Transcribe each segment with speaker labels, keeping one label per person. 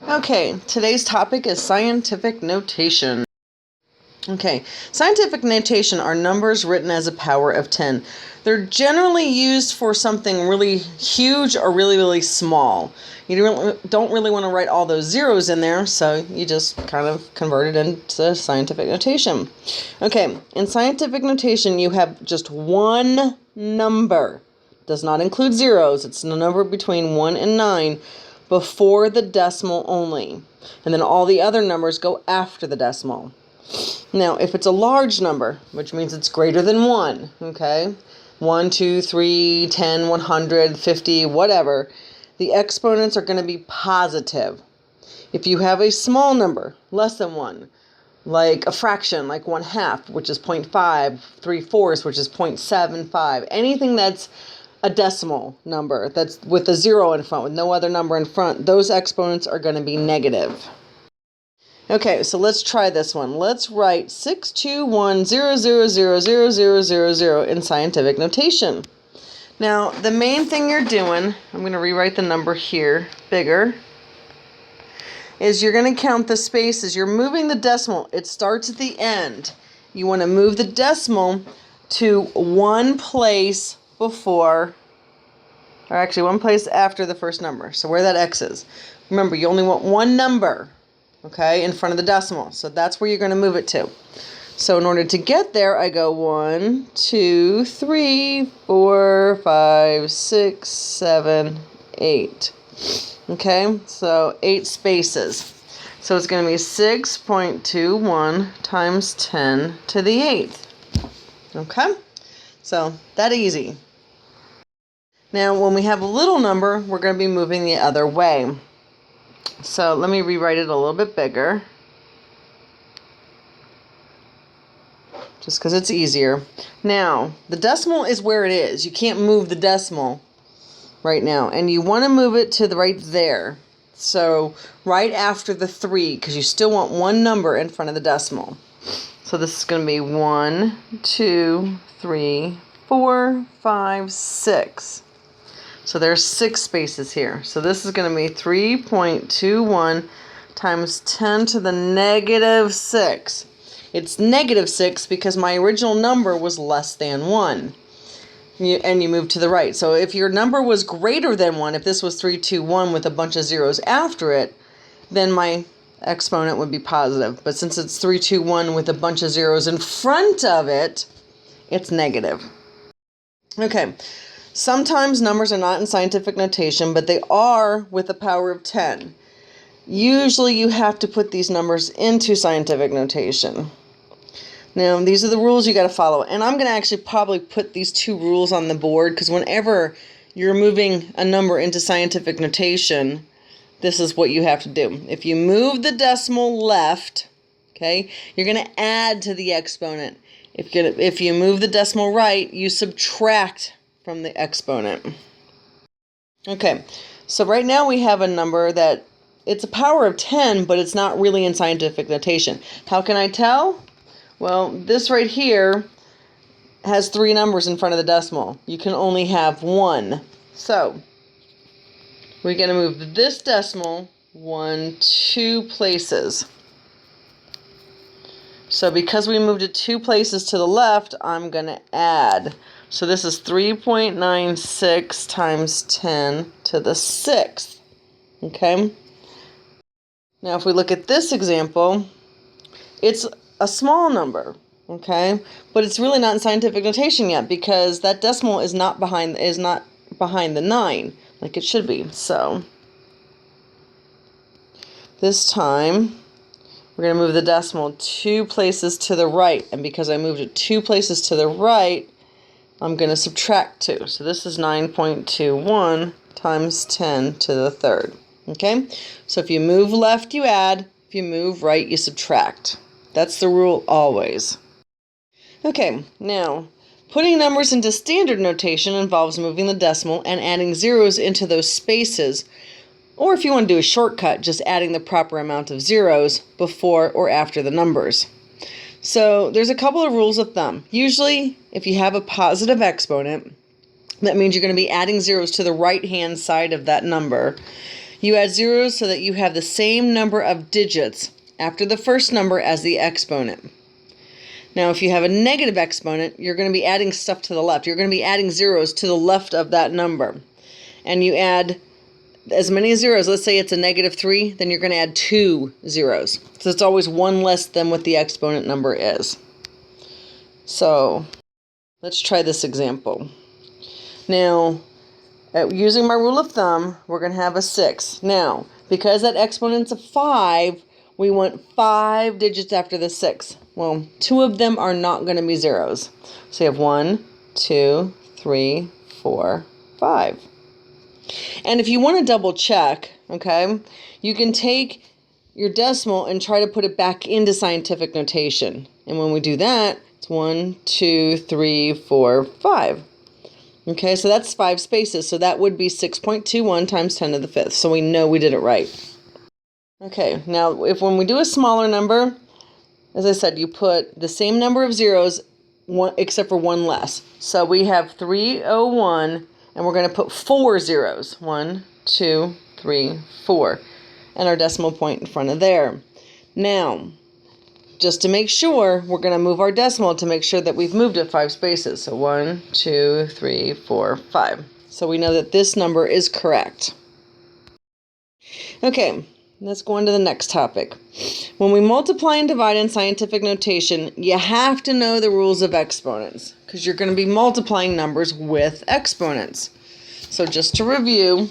Speaker 1: Okay, today's topic is scientific notation. Okay, scientific notation are numbers written as a power of 10. They're generally used for something really huge or really, really small. You don't really want to write all those zeros in there, so you just kind of convert it into scientific notation. Okay, in scientific notation, you have just one number. Does not include zeros. It's a number between 1 and 9 before the decimal only. And then all the other numbers go after the decimal. Now, if it's a large number, which means it's greater than 1, okay? 1, 2, 3, 10, 100, 50, whatever, the exponents are going to be positive. If you have a small number, less than 1, like a fraction, like 1/2, which is 0.5, 3/4, which is 0.75, anything that's a decimal number, that's with a 0 in front, with no other number in front, those exponents are going to be negative. Okay, so let's try this one. Let's write 621000000 in scientific notation. Now, the main thing you're doing, I'm going to rewrite the number here, bigger, is you're going to count the spaces. You're moving the decimal. It starts at the end. You want to move the decimal to one place before, or actually one place after the first number. So where that X is. Remember, you only want one number, okay, in front of the decimal. So that's where you're going to move it to. So in order to get there, I go 1, 2, 3, 4, 5, 6, 7, 8. Okay, so 8 spaces. So it's going to be 6.21 times 10 to the 8th. Okay, so that easy. Now, when we have a little number, we're going to be moving the other way. So let me rewrite it a little bit bigger, just because it's easier. Now, the decimal is where it is. You can't move the decimal right now, and you want to move it to the right there. So right after the 3, because you still want one number in front of the decimal. So this is going to be 1, 2, 3, 4, 5, 6. So there's 6 spaces here. So this is going to be 3.21 times 10 to the negative 6. It's negative 6 because my original number was less than 1. And you move to the right. So if your number was greater than 1, if this was 321 with a bunch of zeros after it, then my exponent would be positive. But since it's 321 with a bunch of zeros in front of it, it's negative. Okay. Sometimes numbers are not in scientific notation, but they are with the power of 10. Usually you have to put these numbers into scientific notation. Now, these are the rules you got to follow. And I'm going to actually probably put these 2 rules on the board, because whenever you're moving a number into scientific notation, this is what you have to do. If you move the decimal left, okay, you're going to add to the exponent. If you move the decimal right, you subtract from the exponent. Okay, so right now we have a number that it's a power of 10, but it's not really in scientific notation. How can I tell? Well, this right here has 3 numbers in front of the decimal. You can only have 1. So we're going to move this decimal 2 places. So because we moved it 2 places to the left, I'm going to add. So this is 3.96 times 10 to the 6th. Okay? Now if we look at this example, it's a small number, okay? But it's really not in scientific notation yet, because that decimal is not behind the 9 like it should be. So this time we're going to move the decimal 2 places to the right, and because I moved it 2 places to the right, I'm going to subtract 2. So this is 9.21 times 10 to the 3rd. Okay? So if you move left, you add. If you move right, you subtract. That's the rule always. Okay, now, putting numbers into standard notation involves moving the decimal and adding zeros into those spaces. Or if you want to do a shortcut, just adding the proper amount of zeros before or after the numbers. So there's a couple of rules of thumb. Usually, if you have a positive exponent, that means you're going to be adding zeros to the right-hand side of that number. You add zeros so that you have the same number of digits after the first number as the exponent. Now, if you have a negative exponent, you're going to be adding stuff to the left. You're going to be adding zeros to the left of that number. And you add as many zeros. Let's say it's a -3, then you're going to add 2 zeros. So it's always one less than what the exponent number is. So let's try this example. Now, using my rule of thumb, we're going to have a 6. Now, because that exponent's a 5, we want 5 digits after the 6. Well, 2 of them are not going to be zeros. So you have 1, 2, 3, 4, 5. And if you want to double check, okay, you can take your decimal and try to put it back into scientific notation. And when we do that, it's 1, 2, 3, 4, 5. Okay, so that's 5 spaces. So that would be 6.21 times 10 to the 5th. So we know we did it right. Okay, now when we do a smaller number, as I said, you put the same number of zeros, except for one less. So we have 301, and we're going to put 4 zeros. 1, 2, 3, 4. And our decimal point in front of there. Now, just to make sure, we're going to move our decimal to make sure that we've moved it 5 spaces. So 1, 2, 3, 4, 5. So we know that this number is correct. Okay, let's go on to the next topic. When we multiply and divide in scientific notation, you have to know the rules of exponents because you're going to be multiplying numbers with exponents. So just to review,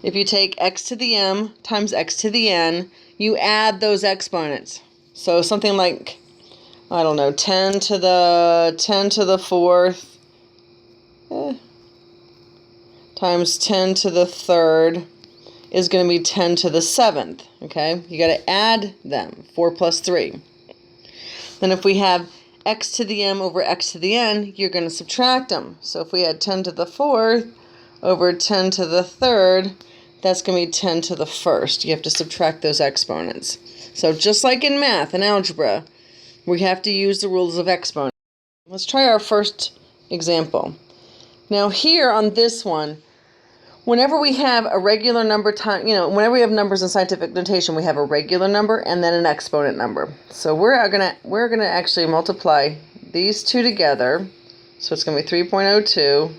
Speaker 1: if you take x to the m times x to the n, you add those exponents. So something like, I don't know, 10 to the 4th times 10 to the 3rd is going to be 10 to the 7th. Okay, you got to add them, 4 plus 3. Then if we have x to the m over x to the n, you're going to subtract them. So if we had 10 to the 4th over 10 to the 3rd, that's going to be 10 to the 1st. You have to subtract those exponents. So just like in math and algebra, we have to use the rules of exponents. Let's try our first example. Now here on this one, whenever we have a regular number whenever we have numbers in scientific notation, we have a regular number and then an exponent number. So we're gonna actually multiply these two together. So it's gonna be 3.02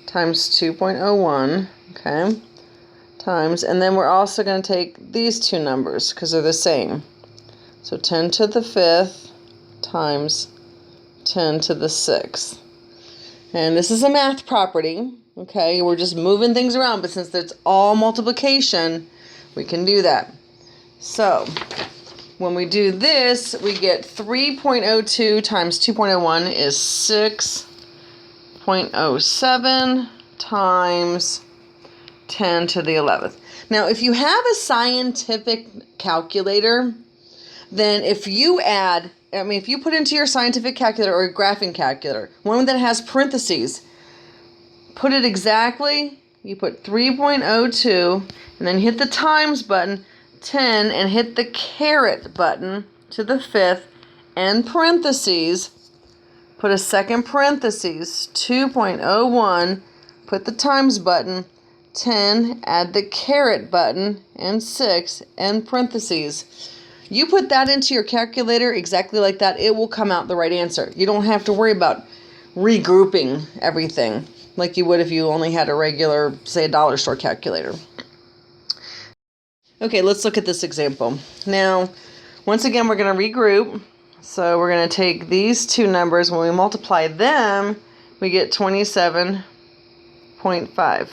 Speaker 1: times 2.01, okay, times, and then we're also gonna take these two numbers because they're the same. So 10 to the 5th times 10 to the 6th. And this is a math property. Okay, we're just moving things around, but since it's all multiplication, we can do that. So, when we do this, we get 3.02 times 2.01 is 6.07 times 10 to the 11th. Now, if you have a scientific calculator, then if you put into your scientific calculator or a graphing calculator, one that has parentheses, put it exactly, you put 3.02 and then hit the times button, 10, and hit the caret button to the 5th and parentheses, put a second parentheses, 2.01, put the times button, 10, add the caret button, and 6, and parentheses. You put that into your calculator exactly like that, it will come out the right answer. You don't have to worry about regrouping everything like you would if you only had a regular, say, a dollar store calculator. Okay, let's look at this example. Now, once again, we're going to regroup. So we're going to take these two numbers. When we multiply them, we get 27.5.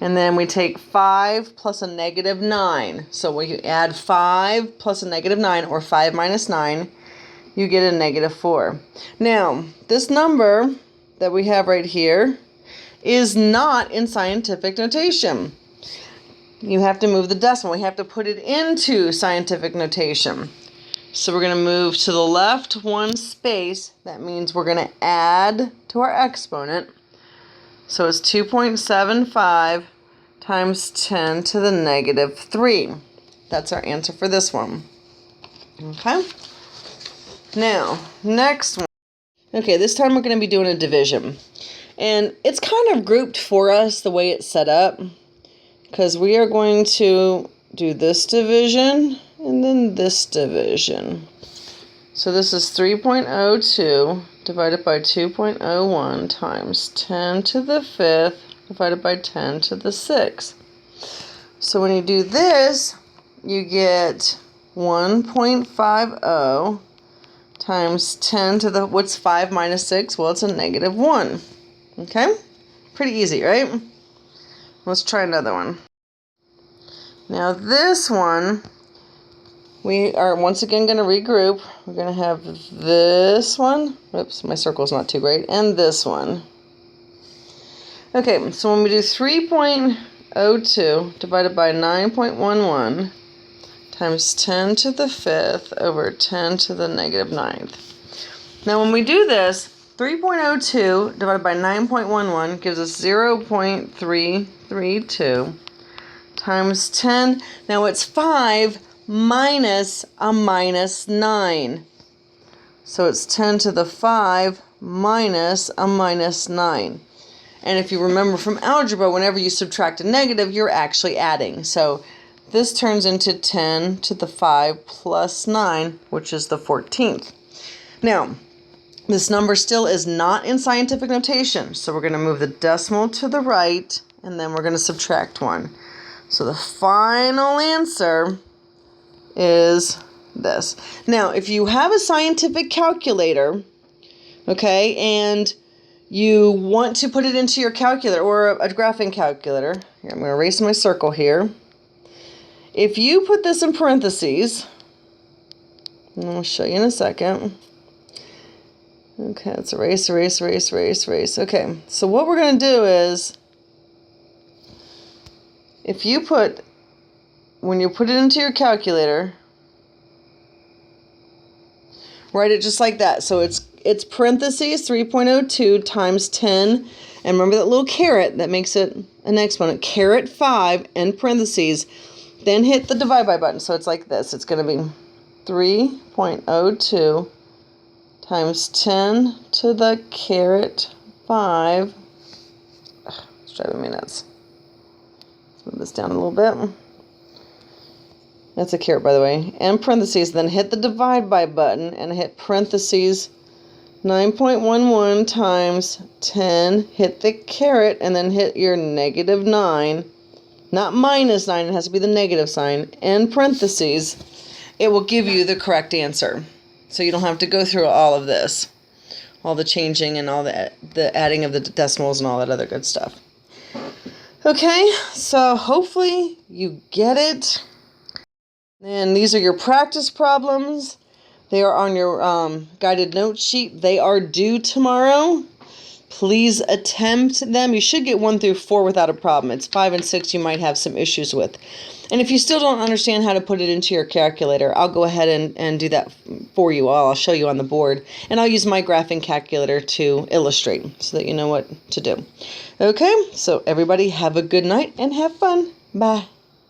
Speaker 1: And then we take 5 plus a negative 9. So we add 5 plus a negative 9, or 5 minus 9, you get a negative 4. Now, this number that we have right here is not in scientific notation. You have to move the decimal. We have to put it into scientific notation. So we're going to move to the left one space. That means we're going to add to our exponent. So it's 2.75 times 10 to the negative 3. That's our answer for this one. Okay. Now, next one. Okay, this time we're going to be doing a division. And it's kind of grouped for us the way it's set up. because we are going to do this division and then this division. So this is 3.02 divided by 2.01 times 10 to the 5th divided by 10 to the 6th. So when you do this, you get 1.50 times 10 to the, what's 5 minus 6? Well, it's a negative 1. Okay? Pretty easy, right? Let's try another one. Now this one, we are once again going to regroup. We're going to have this one. Oops, my circle's not too great. And this one. Okay, so when we do 3.02 divided by 9.11 times 10 to the 5th over 10 to the negative 9th. Now when we do this, 3.02 divided by 9.11 gives us 0.332 times 10. Now it's 5 minus a minus 9. So it's 10 to the 5 minus a minus 9. And if you remember from algebra, whenever you subtract a negative, you're actually adding. So this turns into 10 to the 5 plus 9, which is the 14th. Now, this number still is not in scientific notation. So we're going to move the decimal to the right, and then we're going to subtract 1. So the final answer is this. Now, if you have a scientific calculator, okay, and you want to put it into your calculator or a graphing calculator, here, I'm going to erase my circle here. If you put this in parentheses, and I'll show you in a second. Okay, let's erase. Okay, so what we're going to do is, if you put, when you put it into your calculator, write it just like that. So it's parentheses 3.02 times 10, and remember that little caret that makes it an exponent, caret 5 and parentheses, then hit the divide by button. So it's like this. It's going to be 3.02 times 10 to the caret 5. Ugh, it's driving me nuts. Let's move this down a little bit. That's a caret, by the way. And parentheses, then hit the divide by button and hit parentheses 9.11 times 10, hit the caret, and then hit your negative 9. Not minus 9, it has to be the negative sign. And parentheses, it will give you the correct answer. So you don't have to go through all of this. All the changing and all the adding of the decimals and all that other good stuff. Okay, so hopefully you get it. And these are your practice problems. They are on your guided note sheet. They are due tomorrow. Please attempt them. You should get 1 through 4 without a problem. It's 5 and 6 you might have some issues with. And if you still don't understand how to put it into your calculator, I'll go ahead and do that for you. I'll show you on the board. And I'll use my graphing calculator to illustrate so that you know what to do. Okay, so everybody have a good night and have fun. Bye.